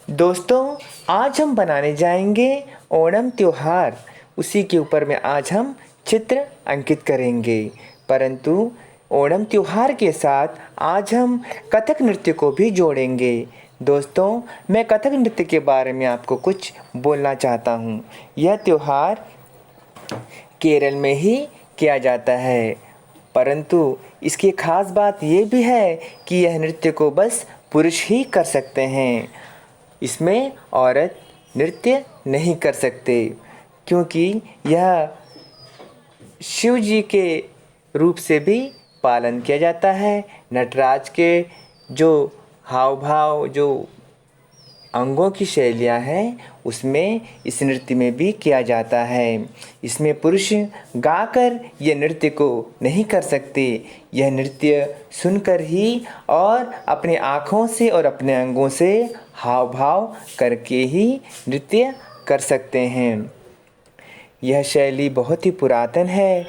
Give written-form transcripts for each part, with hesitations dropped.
दोस्तों, आज हम बनाने जाएंगे ओणम त्योहार। उसी के ऊपर में आज हम चित्र अंकित करेंगे। परंतु ओणम त्योहार के साथ आज हम कथक नृत्य को भी जोड़ेंगे। दोस्तों, मैं कथक नृत्य के बारे में आपको कुछ बोलना चाहता हूँ। यह त्योहार केरल में ही किया जाता है, परंतु इसकी ख़ास बात ये भी है कि यह नृत्य को बस पुरुष ही कर सकते हैं। इसमें औरत नृत्य नहीं कर सकते, क्योंकि यह शिव जी के रूप से भी पालन किया जाता है। नटराज के जो हाव भाव, जो अंगों की शैलियाँ हैं, उसमें इस नृत्य में भी किया जाता है। इसमें पुरुष गाकर यह नृत्य को नहीं कर सकते। यह नृत्य सुनकर ही और अपने आँखों से और अपने अंगों से हाव भाव करके ही नृत्य कर सकते हैं। यह शैली बहुत ही पुरातन है।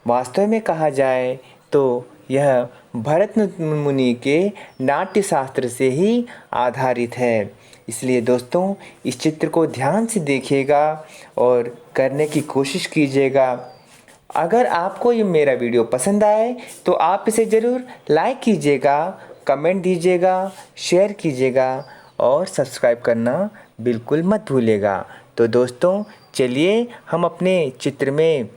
वास्तव में कहा जाए तो यह भरत मुनि के नाट्य शास्त्र से ही आधारित है। इसलिए दोस्तों, इस चित्र को ध्यान से देखिएगा और करने की कोशिश कीजिएगा। अगर आपको ये मेरा वीडियो पसंद आए तो आप इसे ज़रूर लाइक कीजिएगा, कमेंट दीजिएगा, शेयर कीजिएगा और सब्सक्राइब करना बिल्कुल मत भूलिएगा। तो दोस्तों, चलिए हम अपने चित्र में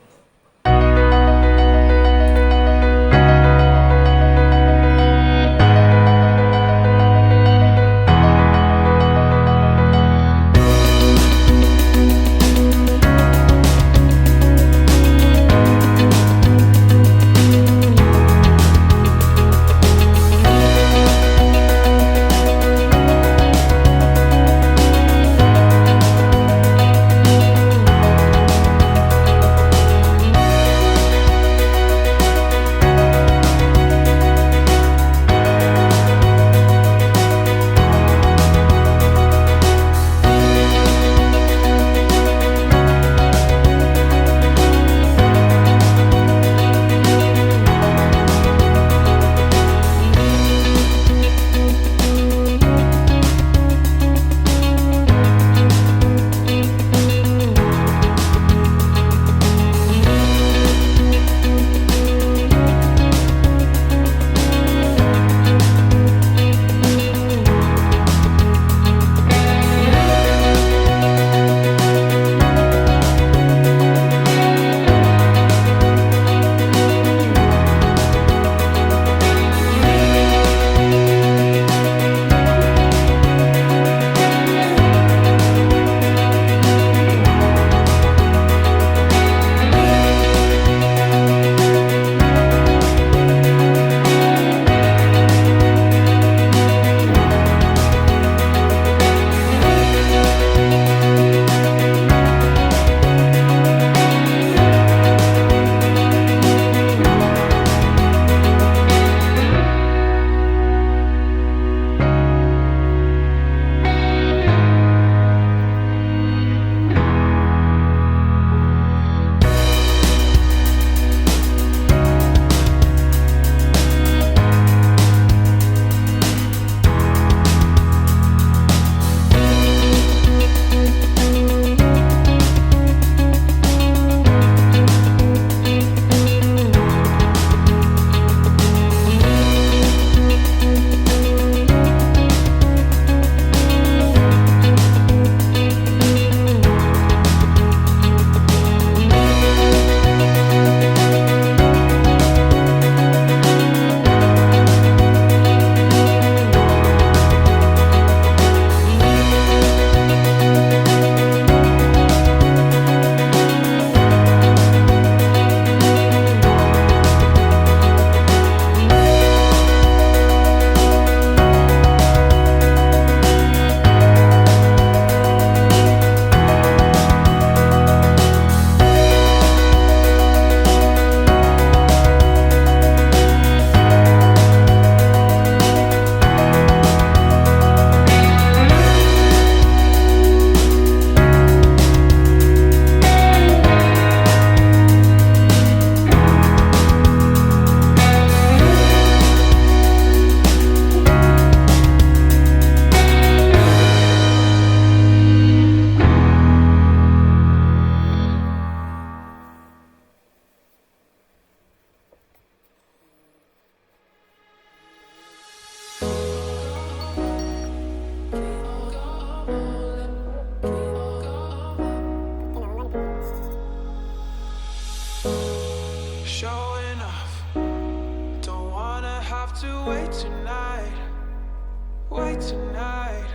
Wait tonight,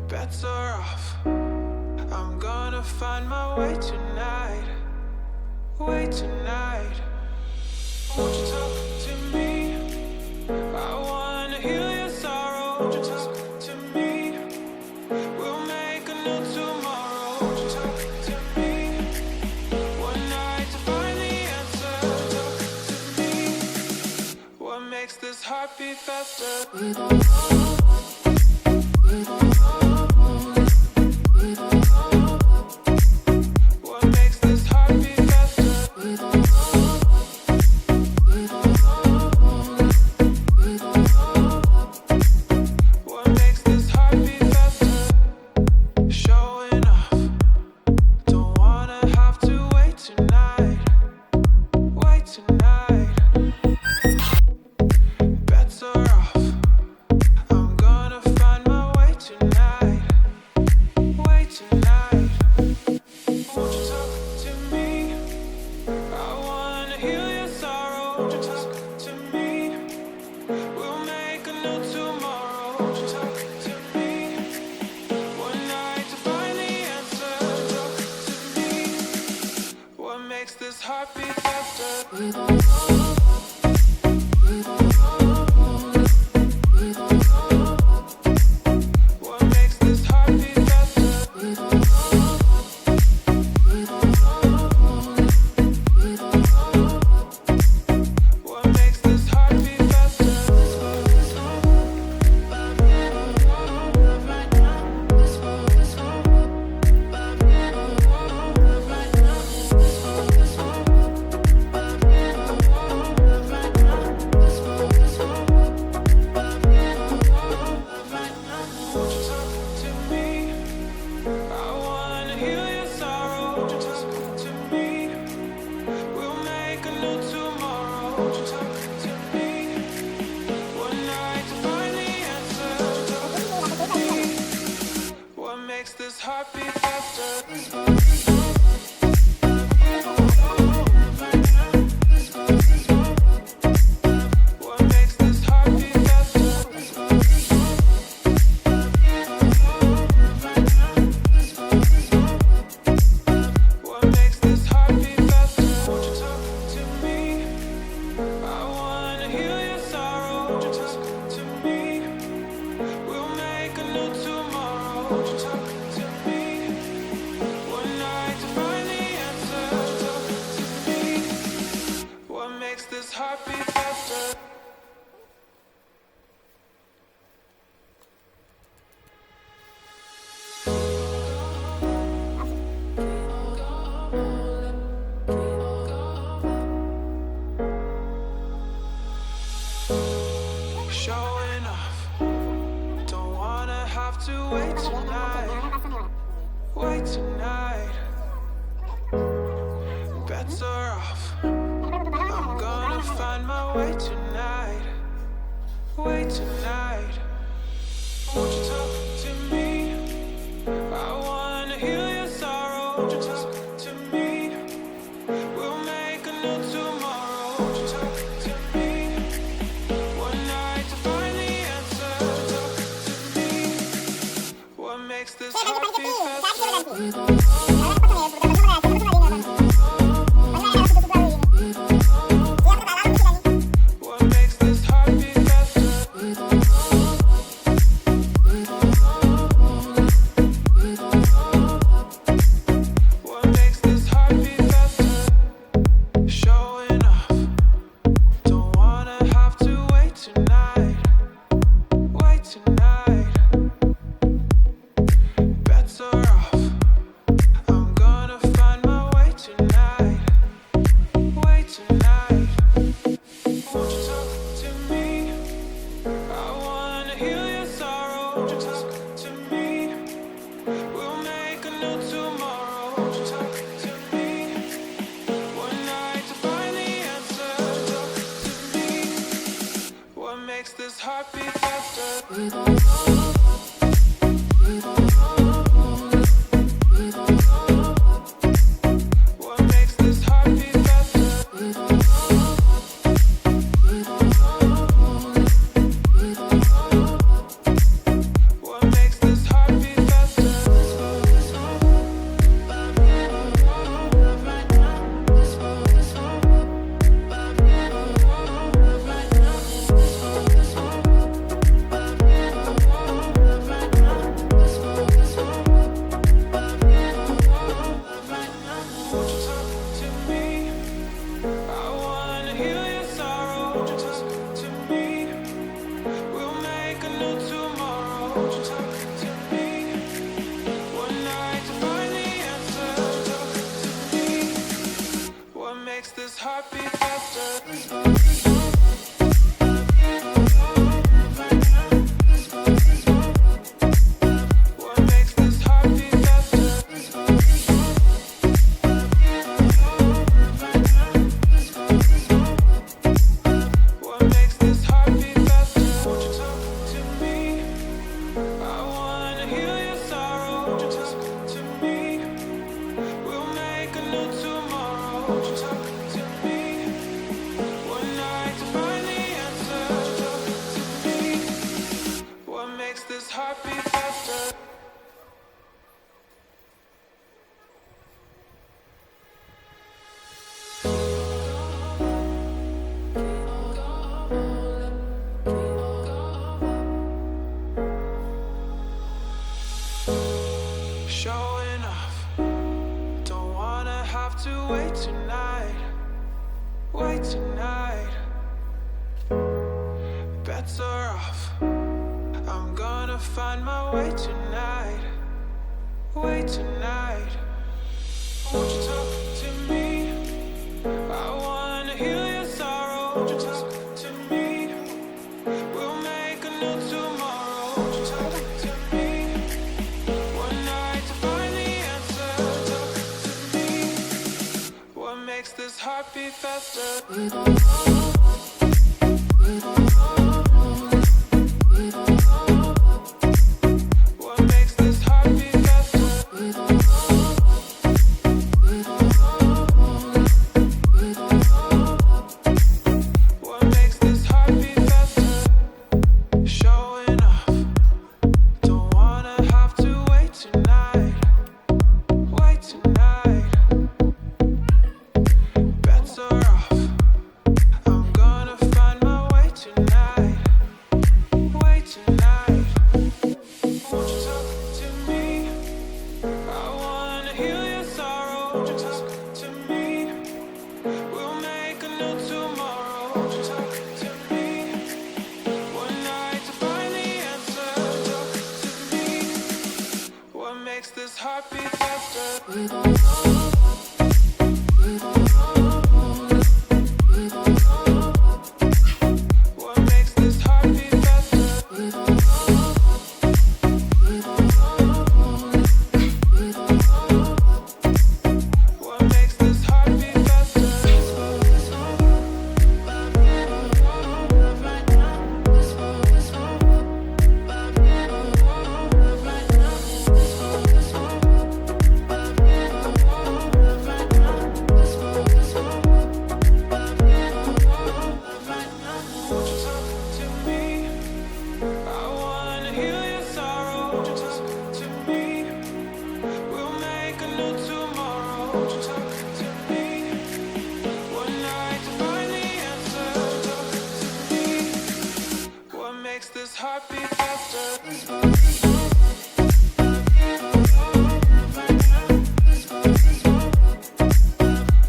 bets are off. I'm gonna find my way tonight. Wait tonight, won't you talk to me? I wanna heal your sorrow. Won't you talk to me? We'll make a new tomorrow. Won't you talk to me? One night to find the answer. Talk to me. What makes this heart beat faster? What makes this heart beat faster? What makes this heart beat faster? Showing off. Don't wanna have to wait tonight. Wait tonight. Bets are off. I'm gonna find my way tonight. Wait tonight. Won't you talk to me? I wanna heal your sorrow. Won't you talk to me? We'll make a new tomorrow. Won't you talk to me? One night to find the answer. Talk to me. What makes this heart beat faster? What makes this heart beat faster? What makes this heart beat faster? Won't you talk to me? I wanna heal your sorrow. Won't you talk to me? We'll make a new tomorrow. Won't you talk to me? One night to find the answer. Talk to me. What makes this heart beat faster? What makes this heart beat faster? What makes this heart beat faster? Won't you talk to me? I wanna heal your sorrow. Won't you talk to me? We'll make a new tomorrow. Won't you talk to me? One night to find the answer. Talk to me. What makes this heart beat faster? Showing off. Don't wanna have to wait tonight. Wait tonight. Bets are off. I'm gonna find my way tonight. Wait tonight. Won't you talk to me? I wanna heal your sorrow. Won't you talk to me? We'll make a new tomorrow. Won't you talk to me? One night to find the answer. Talk to me. What makes this heart beat faster? What makes this heart beat faster? What makes this heart beat faster? Showing off. Don't wanna have to wait tonight. Wait tonight. Bets are off. I'm gonna find my way tonight. Wait tonight. Won't you talk to me? I wanna heal your sorrow. Won't you talk to me? We'll make a new tomorrow. Won't you talk to me? One night to find the answer. Talk to me. What makes this heart beat faster? What makes this heart beat faster? Bets are off. I'm gonna find my way tonight. Way tonight. Won't you talk to me? I wanna heal your sorrow. Won't you talk to me? We'll make a new tomorrow. Won't you talk to me? One night to find the answer. Talk to me. What makes this heart beat faster? What makes this heart beat faster? What makes this heart beat faster? Showing off. Don't wanna have to wait tonight. Wait tonight. Bets are off. I'm gonna find my way tonight. Wait tonight. Won't you talk to me? I wanna heal your sorrow. Won't you talk to me? We'll make a new tomorrow. Won't you talk to me? One night to find the answer. Talk to me. What makes this heart beat faster? What makes this heart beat faster? What makes this heart beat faster? Won't you talk to me? I wanna heal your sorrow. Won't you talk to me? We'll make a new tomorrow. Won't you talk to me? One night to find the answer. Talk to me. What makes this heart beat faster?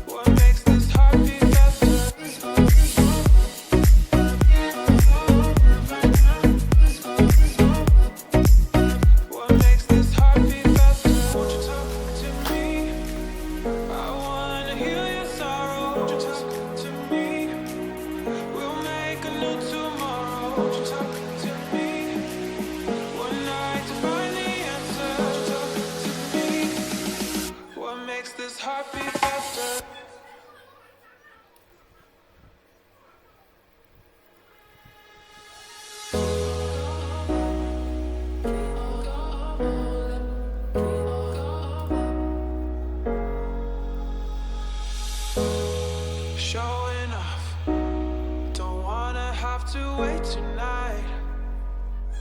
What makes this heart beat faster? What makes this heart beat faster? Won't you talk to me? I wanna heal your sorrow. Won't you talk to me? We'll make a new tomorrow. Won't you talk to me? One night to find the answer. Talk to me. What makes this heart beat faster? Showing off. Don't wanna have to wait tonight.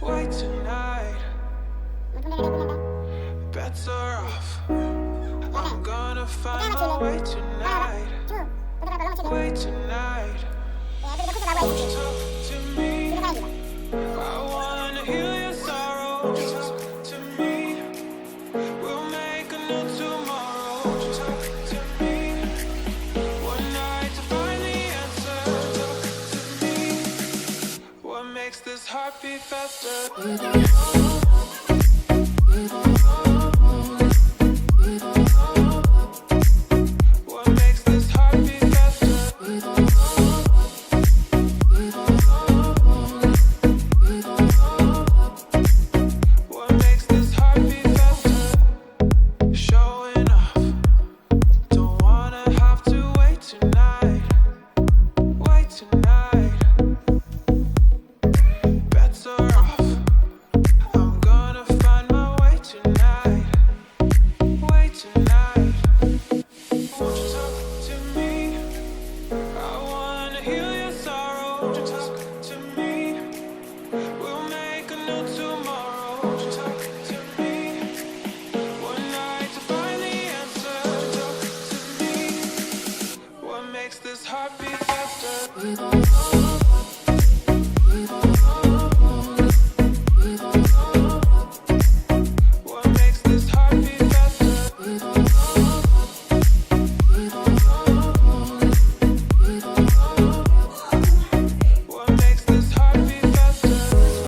Wait tonight. Bets are off. I'm gonna find my way tonight. Wait tonight. Won't you talk to me? I wanna heal your sorrow. Won't you talk to me? We'll make a new tomorrow. Won't you talk to me? One night to find the answer. Talk to me. What makes this heart beat faster?